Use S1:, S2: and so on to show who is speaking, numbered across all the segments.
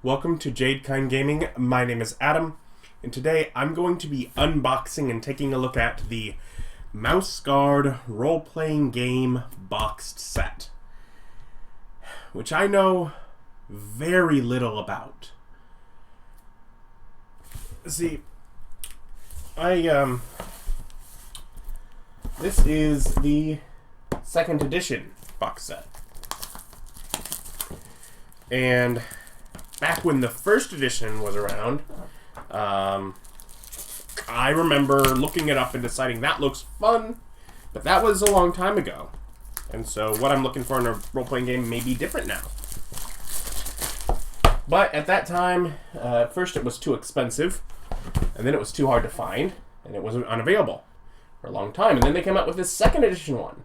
S1: Welcome to Jadekind Gaming. My name is Adam, and today I'm going to be unboxing and taking a look at the Mouse Guard role-playing game boxed set, which I know very little about. See, this is the second edition box set. And back when the first edition was around, I remember looking it up and deciding that looks fun, but that was a long time ago. And so what I'm looking for in a role-playing game may be different now. But at that time, at first it was too expensive, and then it was too hard to find, and it was unavailable for a long time. And then they came out with this second edition one,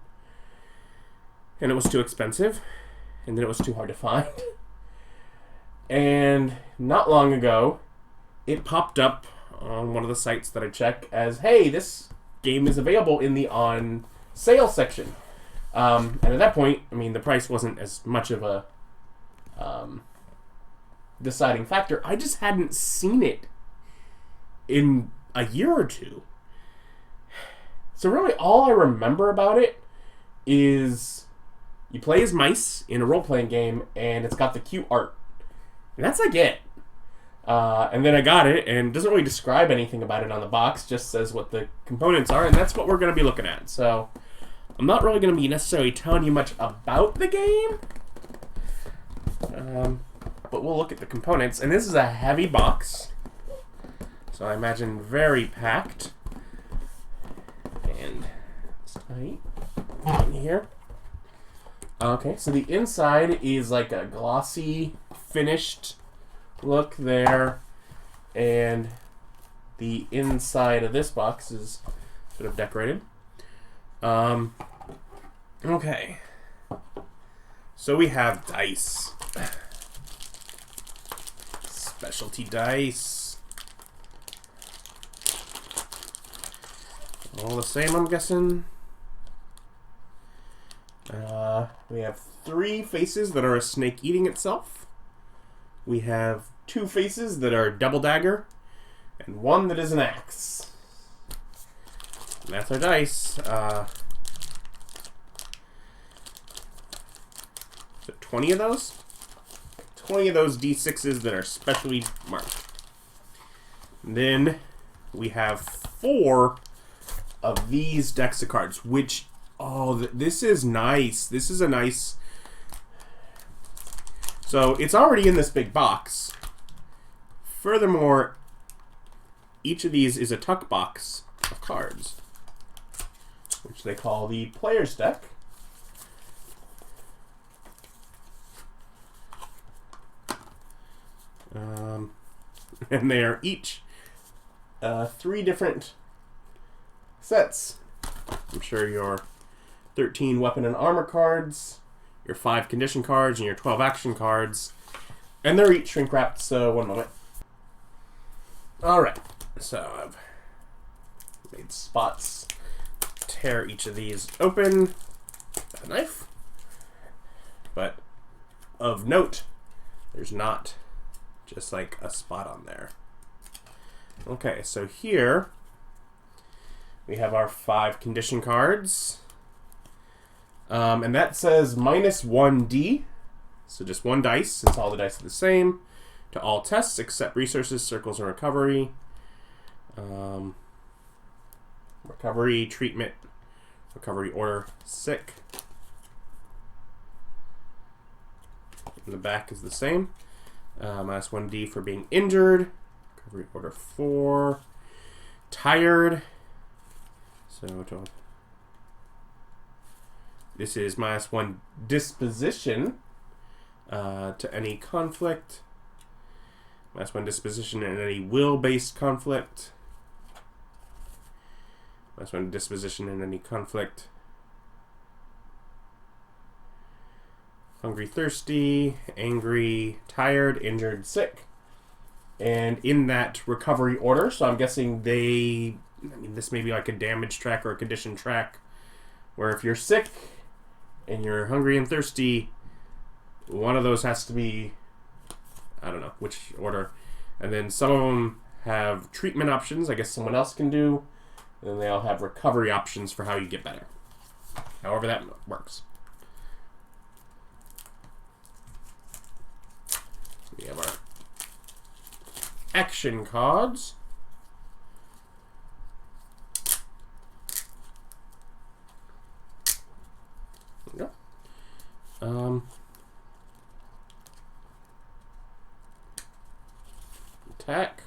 S1: and it was too expensive, and then it was too hard to find. And not long ago, it popped up on one of the sites that I check as, hey, this game is available in the on sale section. And at that point, I mean, the price wasn't as much of a deciding factor. I just hadn't seen it in a year or two. So really all I remember about it is you play as mice in a role-playing game, and it's got the cute art. And that's like it. And then I got it, and it doesn't really describe anything about it on the box, just says what the components are, and that's what we're going to be looking at. So I'm not really going to be necessarily telling you much about the game, but we'll look at the components. And this is a heavy box, so I imagine very packed. And it's tight in here. Okay, so the inside is like a glossy, finished look there, and the inside of this box is sort of decorated. Okay, so we have dice, specialty dice, all the same, I'm guessing. We have 3 faces that are a snake eating itself. We have 2 faces that are double dagger, and 1 that is an axe. And that's our dice. So 20 of those? 20 of those D6s that are specially marked. And then we have 4 of these decks of cards, which, oh, this is nice. This is a nice... So it's already in this big box. Furthermore, each of these is a tuck box of cards, which they call the player's deck. And they are each 3 different sets. I'm sure your 13 weapon and armor cards, your 5 condition cards, and your 12 action cards. And they're each shrink wrapped, so one moment. Alright, so I've made spots. Tear each of these open with a knife. But of note, there's not just like a spot on there. Okay, so here we have our 5 condition cards. And that says -1D, so just 1 dice, since all the dice are the same, to all tests except resources, circles, and recovery. Recovery, treatment, recovery order, sick. And the back is the same. -1D for being injured. Recovery order 4. Tired. So this is -1 disposition to any conflict. -1 disposition in any will-based conflict. -1 disposition in any conflict. Hungry, thirsty, angry, tired, injured, sick. And in that recovery order, so I'm guessing this may be like a damage track or a condition track, where if you're sick and you're hungry and thirsty, one of those has to be I don't know which order. And then some of them have treatment options, I guess someone else can do. And then they all have recovery options for how you get better. However that works. We have our action cards. There we go. Attack.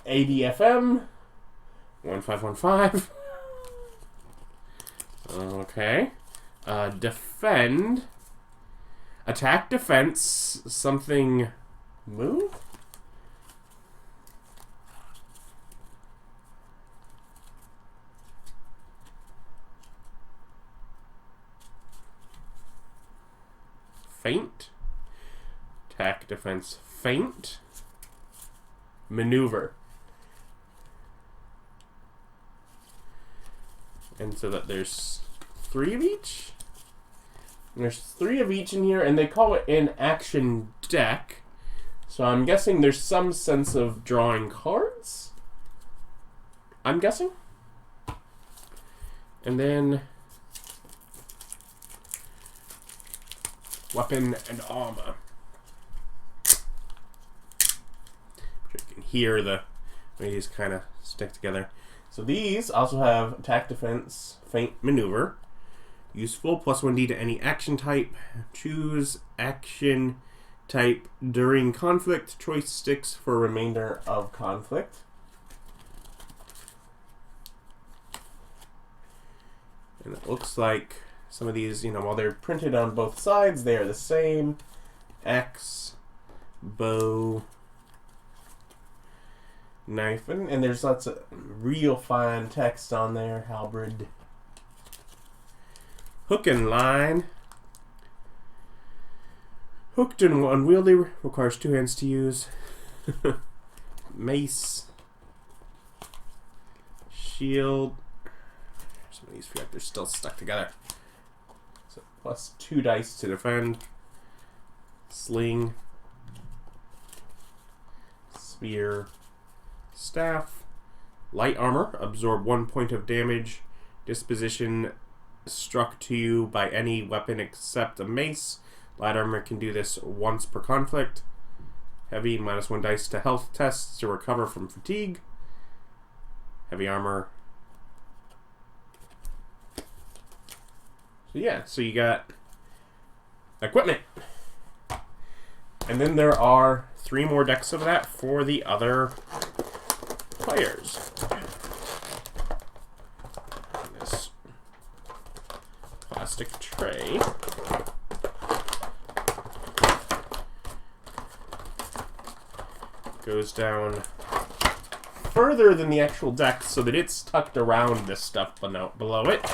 S1: ADFM. 1515. Okay. Defend. Attack, defense, something. Move? Feint. Attack, defense, feint. Maneuver. And so that there's 3 of each. And there's 3 of each in here, and they call it an action deck. So I'm guessing there's some sense of drawing cards. I'm guessing. And then weapon and armor. You can hear the way these kind of stick together. So these also have attack, defense, feint, maneuver. Useful, plus 1d to any action type. Choose action type during conflict. Choice sticks for remainder of conflict. And it looks like some of these, while they're printed on both sides, they are the same. Axe, bow, knife, and there's lots of real fine text on there. Halberd. Hook and line. Hooked and unwieldy, requires 2 hands to use. Mace. Shield. Some of these feel like they're still stuck together. So plus 2 dice to defend. Sling. Spear. Staff. Light armor. Absorb 1 point of damage. Disposition struck to you by any weapon except a mace. Light armor can do this once per conflict. Heavy, minus 1 dice to health tests to recover from fatigue. Heavy armor. So yeah, so you got equipment. And then there are 3 more decks of that for the other players. This plastic tray. Goes down further than the actual deck so that it's tucked around this stuff below it.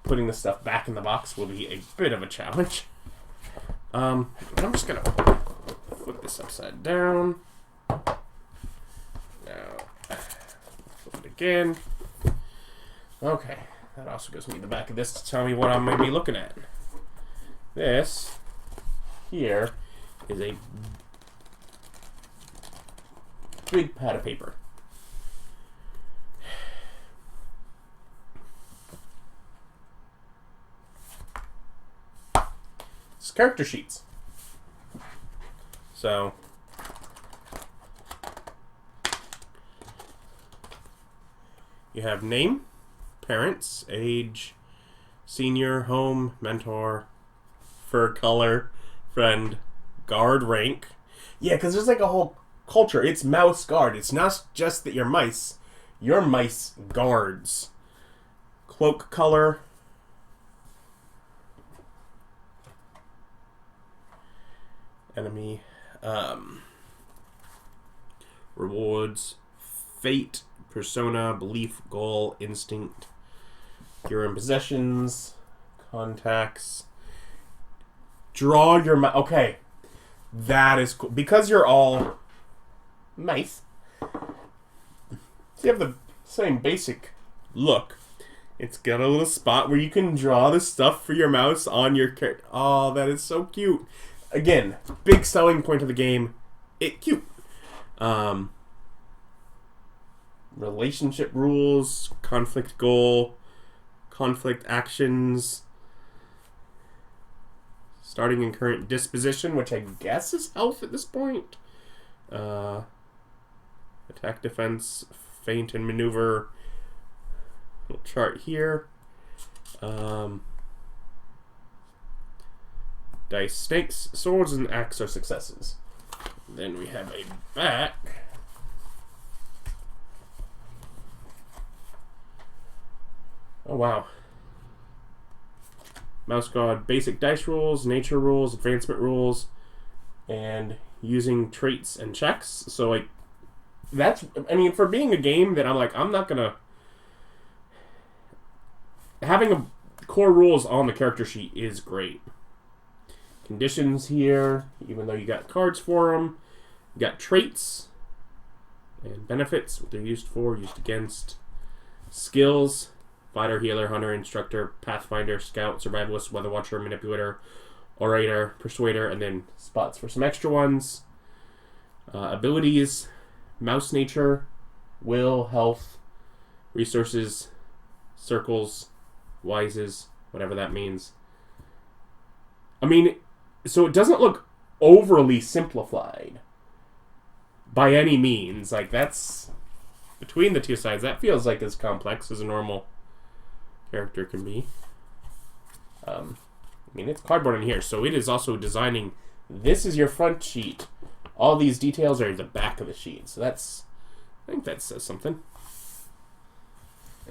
S1: Putting the stuff back in the box will be a bit of a challenge. I'm just going to flip this upside down. Now, flip it again. Okay, that also gives me the back of this to tell me what I'm going to be looking at. This here is a big pad of paper. It's character sheets. So you have name, parents, age, senior, home, mentor, fur color, friend, guard rank. Yeah, because there's like a whole culture. It's mouse guard. It's not just that you're mice guards. Cloak color. Enemy. Rewards. Fate. Persona. Belief. Goal. Instinct. Your in possessions. Contacts. Draw your mouse. Okay. That is cool. Because you're all mice. You have the same basic look. It's got a little spot where you can draw the stuff for your mouse on your character. Oh, that is so cute. again, big selling point of the game. It cute. Relationship rules, conflict goal, conflict actions, starting and current disposition, which I guess is health at this point. Attack, defense, feint, and maneuver. Little chart here. Dice, snakes, swords, and axe are successes. Then we have a back. Oh, wow. Mouse Guard, basic dice rules, nature rules, advancement rules, and using traits and checks. So, like, that's, I mean, for being a game that I'm like, I'm not gonna, having a core rules on the character sheet is great. Conditions here, even though you got cards for them. You got traits and benefits, what they're used for, used against. Skills. Fighter, healer, hunter, instructor, pathfinder, scout, survivalist, weather watcher, manipulator, orator, persuader, and then spots for some extra ones. Abilities, mouse nature, will, health, resources, circles, wises, whatever that means. I mean, so it doesn't look overly simplified by any means. Like, that's, between the two sides, that feels like as complex as a normal character can be. I mean, it's cardboard in here, so it is also designing. This is your front sheet. All these details are the back of the sheet. So that's, I think that says something.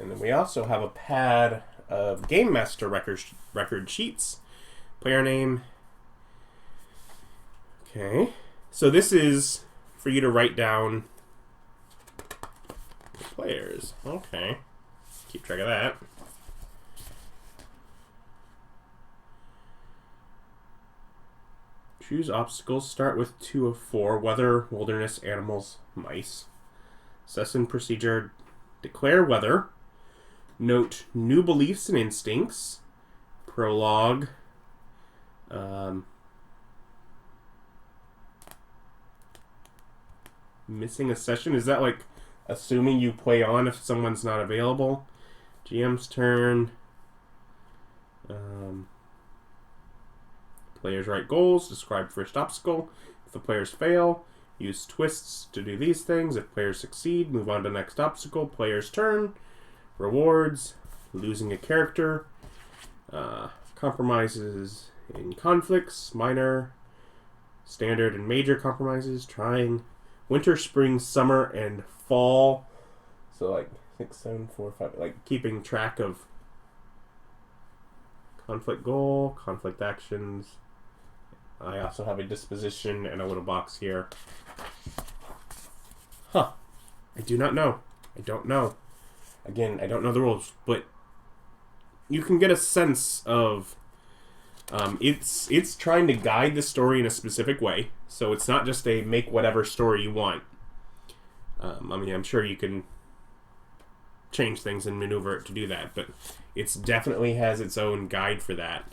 S1: And then we also have a pad of Game Master record sheets. Player name. Okay. So this is for you to write down the players. Okay. Keep track of that. Choose obstacles. Start with 2 of 4. Weather, wilderness, animals, mice. Session procedure. Declare weather. Note new beliefs and instincts. Prologue. Missing a session. Is that like assuming you play on if someone's not available? GM's turn. Players write goals, describe first obstacle. If the players fail, use twists to do these things. If players succeed, move on to next obstacle. Player's turn. Rewards, losing a character. Compromises in conflicts, minor, standard, and major compromises. Trying winter, spring, summer, and fall. So like 6, 7, 4, 5. Like keeping track of conflict goal, conflict actions. I also have a disposition and a little box here. Huh. I do not know. I don't know. Again, I don't know the rules, but you can get a sense of it's trying to guide the story in a specific way. So it's not just a make whatever story you want. I mean, I'm sure you can change things and maneuver it to do that, but it definitely has its own guide for that.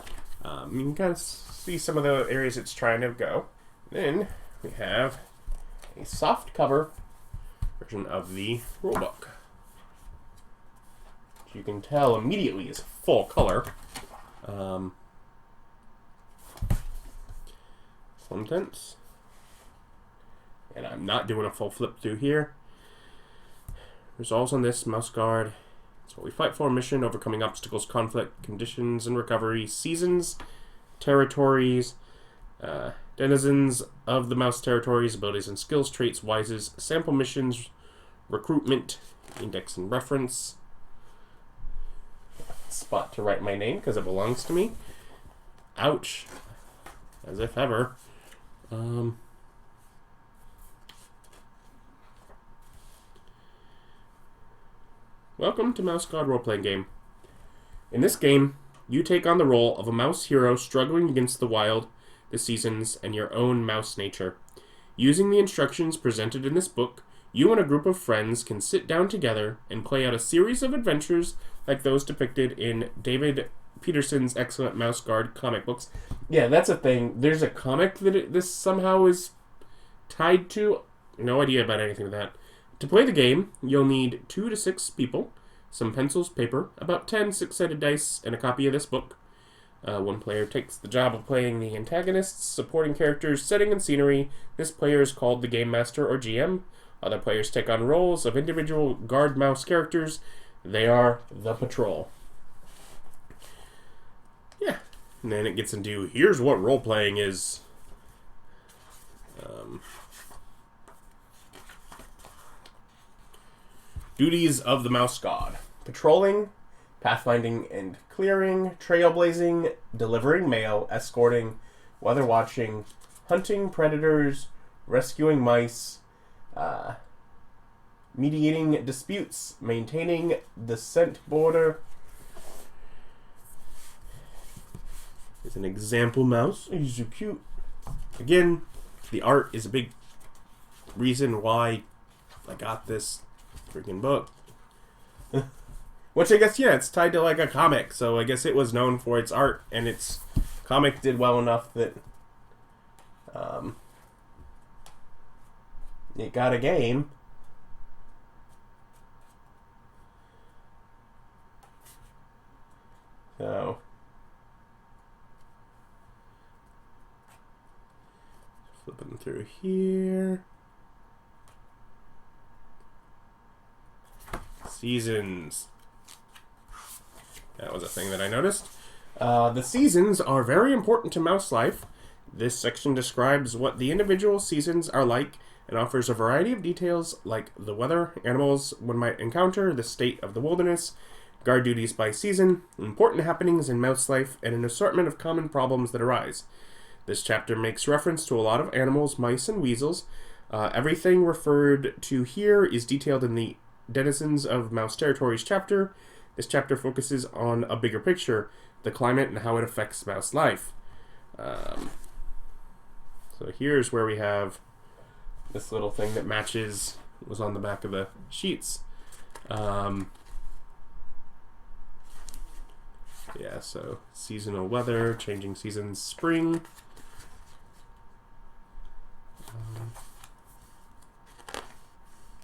S1: You can kind of see some of the areas it's trying to go. Then we have a soft cover version of the rulebook. Which you can tell immediately is full color. Contents. And I'm not doing a full flip through here. Resolves on this, Mouse Guard. It's what we fight for. Mission, overcoming obstacles, conflict, conditions, and recovery. Seasons, territories, denizens of the mouse territories, abilities and skills, traits, wises, sample missions, recruitment, index and reference. Spot to write my name because it belongs to me. Ouch. As if ever. Welcome to Mouse God Role-Playing Game. In this game, you take on the role of a mouse hero struggling against the wild, the seasons, and your own mouse nature. Using the instructions presented in this book, you and a group of friends can sit down together and play out a series of adventures like those depicted in David Peterson's excellent Mouse Guard comic books. Yeah, that's a thing. There's a comic that this somehow is tied to. No idea about anything of that. To play the game, you'll need 2 to 6 people, some pencils, paper, about 10 six-sided dice, and a copy of this book. One player takes the job of playing the antagonists, supporting characters, setting, and scenery. This player is called the Game Master or GM. Other players take on roles of individual guard mouse characters. They are the Patrol. Yeah. And then it gets into, here's what role-playing is. Duties of the Mouse God. Patrolling, pathfinding and clearing, trailblazing, delivering mail, escorting, weather watching, hunting predators, rescuing mice, mediating disputes, maintaining the scent border. Here's an example mouse. He's so cute. Again, the art is a big reason why I got this freaking book. Which I guess, yeah, it's tied to like a comic, so I guess it was known for its art, and its comic did well enough that it got a game. So flipping through here. Seasons. That was a thing that I noticed. The seasons are very important to mouse life. This section describes what the individual seasons are like and offers a variety of details like the weather, animals one might encounter, the state of the wilderness, guard duties by season, important happenings in mouse life, and an assortment of common problems that arise. This chapter makes reference to a lot of animals, mice, and weasels. Everything referred to here is detailed in the Denizens of Mouse Territories chapter. This chapter focuses on a bigger picture, the climate and how it affects mouse life. So here's where we have this little thing that matches, was on the back of the sheets. Yeah, so seasonal weather, changing seasons, spring.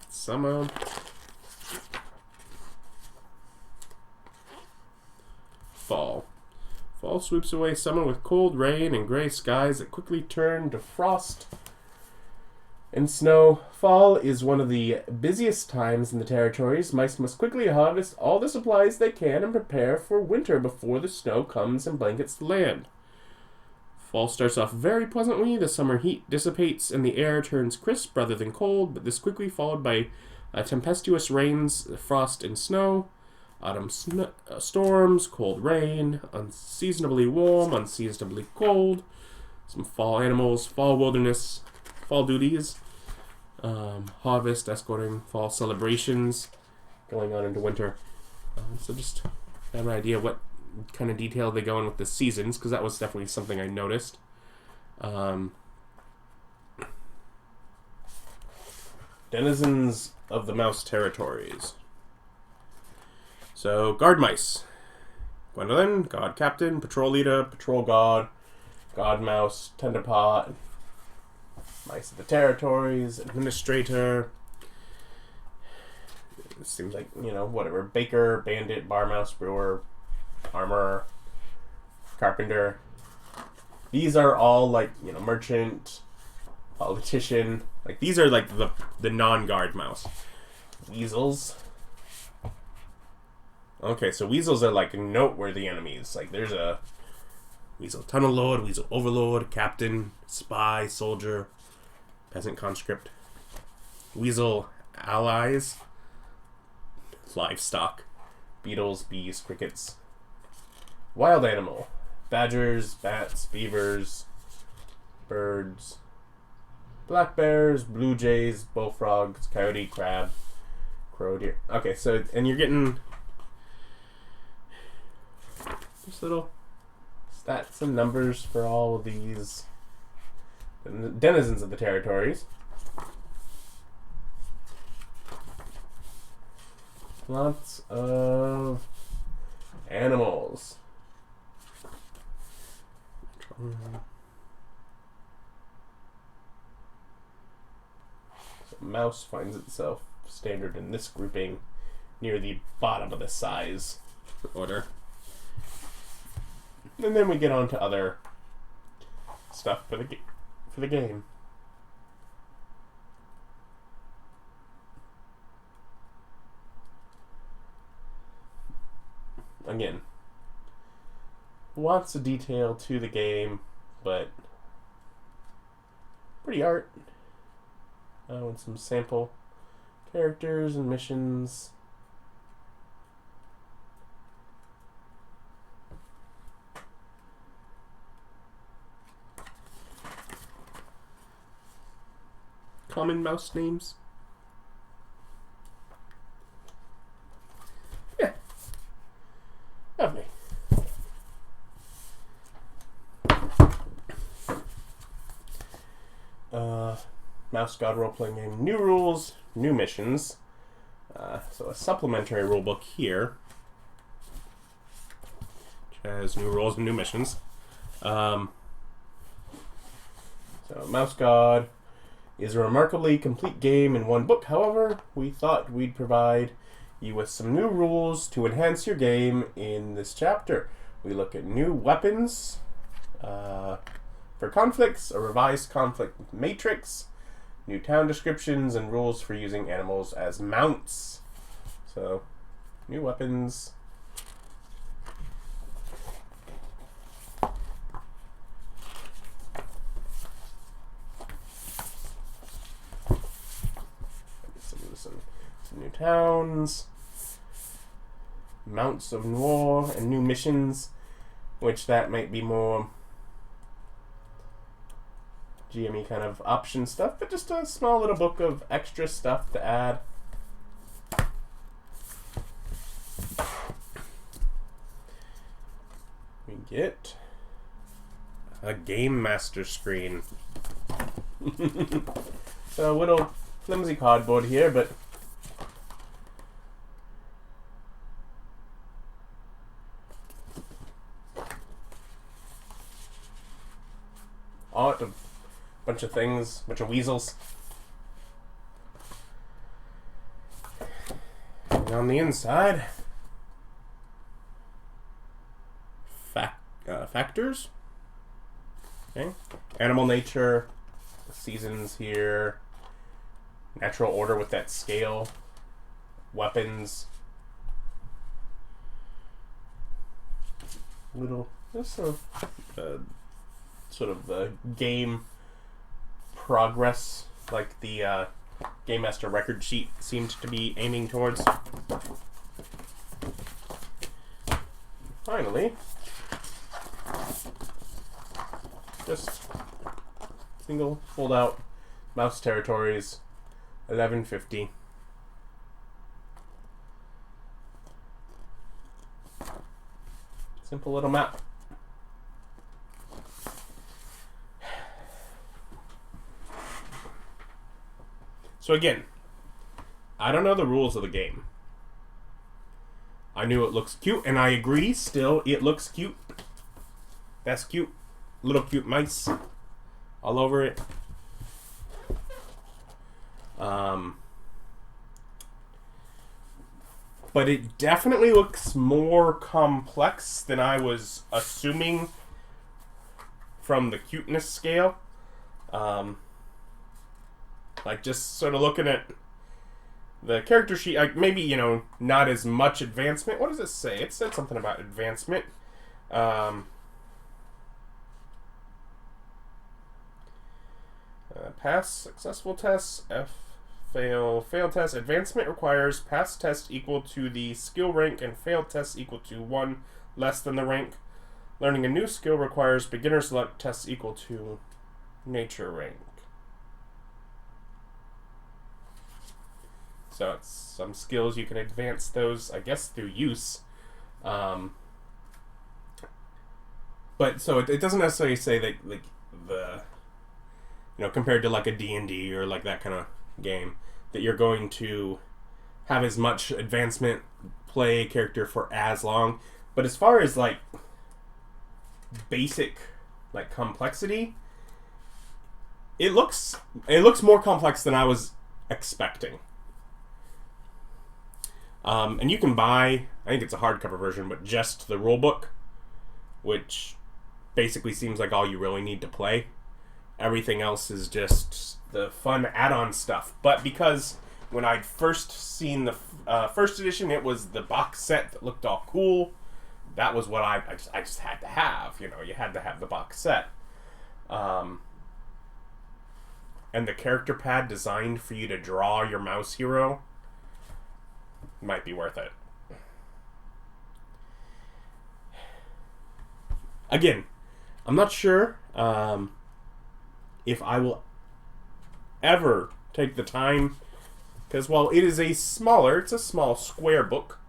S1: Summer. Fall. Fall swoops away summer with cold rain and gray skies that quickly turn to frost and snow. Fall is one of the busiest times in the territories. Mice must quickly harvest all the supplies they can and prepare for winter before the snow comes and blankets the land. Fall starts off very pleasantly. The summer heat dissipates and the air turns crisp rather than cold, but this quickly followed by tempestuous rains, frost, and snow. Autumn storms, cold rain, unseasonably warm, unseasonably cold, some fall animals, fall wilderness, fall duties, harvest, escorting, fall celebrations, going on into winter. So just have an idea what kind of detail they go in with the seasons, because that was definitely something I noticed. Denizens of the Mouse Territories. So, guard mice. Gwendolyn, god captain, patrol leader, patrol god, god mouse, tenderpot, mice of the territories, administrator. It seems like, whatever. Baker, bandit, bar mouse, brewer, armorer, carpenter. These are all like, merchant, politician. Like, these are like the non-guard mouse. Weasels. Okay, so weasels are like noteworthy enemies. Like there's a weasel tunnel lord, weasel overlord, captain, spy, soldier, peasant conscript. Weasel allies, livestock, beetles, bees, crickets. Wild animal, badgers, bats, beavers, birds, black bears, blue jays, bullfrogs, coyote, crab, crow, deer. Okay, so, and you're getting just little stats and numbers for all of these denizens of the territories. Lots of animals. mouse finds itself standard in this grouping near the bottom of the size order. And then we get on to other stuff for the game. Again, lots of detail to the game, but pretty art. And some sample characters and missions. Common mouse names. Yeah. Lovely. Mouse God role-playing game. New rules, new missions. So a supplementary rulebook here, which has new rules and new missions. So Mouse God is a remarkably complete game in one book. However, we thought we'd provide you with some new rules to enhance your game in this chapter. We look at new weapons for conflicts, a revised conflict matrix, new town descriptions, and rules for using animals as mounts. So, new weapons. Some new towns, mounts of war, and new missions, which that might be more GME kind of option stuff, but just a small little book of extra stuff to add. We get a Game Master screen. So a little flimsy cardboard here, but art of bunch of things, bunch of weasels. And on the inside, factors. Okay, animal nature, seasons here, natural order with that scale, weapons. This sort of game progress, like the Game Master record sheet seemed to be aiming towards. Finally, just single fold out mouse territories, 1150. Simple little map. So again, I don't know the rules of the game. I knew it looks cute, and I agree, still, it looks cute. That's cute. Little cute mice all over it. But it definitely looks more complex than I was assuming from the cuteness scale. Like, just sort of looking at the character sheet, like, maybe, you know, not as much advancement. What does it say? It said something about advancement. Pass successful tests, fail test. Advancement requires pass test equal to the skill rank and fail test equal to 1 less than the rank. Learning a new skill requires beginner's luck tests equal to nature rank. So it's some skills you can advance those, I guess, through use. But so it doesn't necessarily say that, like, the, you know, compared to like a D&D or like that kind of game, that you're going to have as much advancement, play character for as long. But as far as like basic like complexity, it looks more complex than I was expecting. And you can buy, I think it's a hardcover version, but just the rulebook, which basically seems like all you really need to play. Everything else is just the fun add-on stuff. But because when I'd first seen the first edition, it was the box set that looked all cool. That was what I just had to have. You know, you had to have the box set. And the character pad designed for you to draw your mouse hero might be worth it. Again, I'm not sure if I will ever take the time, because while it is it's a small square book,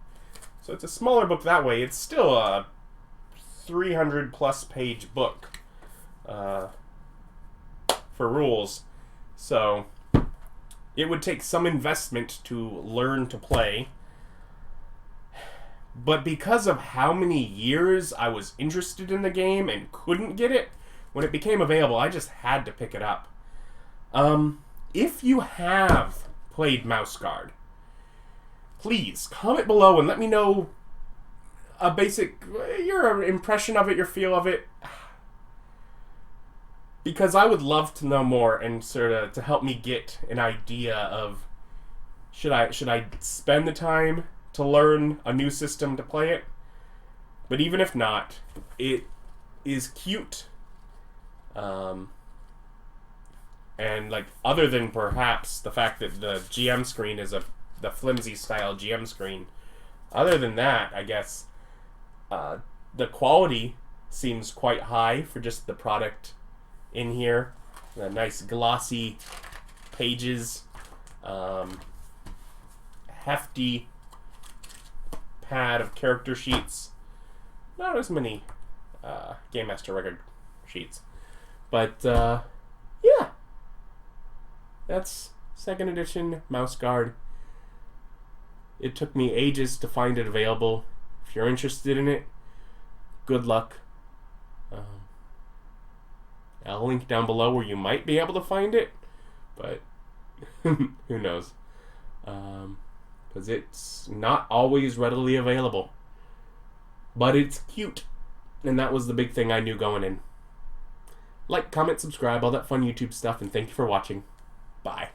S1: so it's a smaller book that way, it's still a 300 plus page book for rules, so it would take some investment to learn to play. But because of how many years I was interested in the game and couldn't get it, when it became available, I just had to pick it up. If you have played Mouse Guard, please comment below and let me know your impression of it, your feel of it. Because I would love to know more and sort of to help me get an idea of should I spend the time to learn a new system to play it. But even if not, it is cute. And like, other than perhaps the fact that the GM screen is the flimsy style GM screen, other than that, I guess the quality seems quite high for just the product in here. The nice glossy pages, hefty pad of character sheets. Not as many Game Master record sheets. But, yeah. That's 2nd edition Mouse Guard. It took me ages to find it available. If you're interested in it, good luck. I'll link down below where you might be able to find it, but who knows. Because it's not always readily available. But it's cute. And that was the big thing I knew going in. Like, comment, subscribe, all that fun YouTube stuff, and thank you for watching. Bye.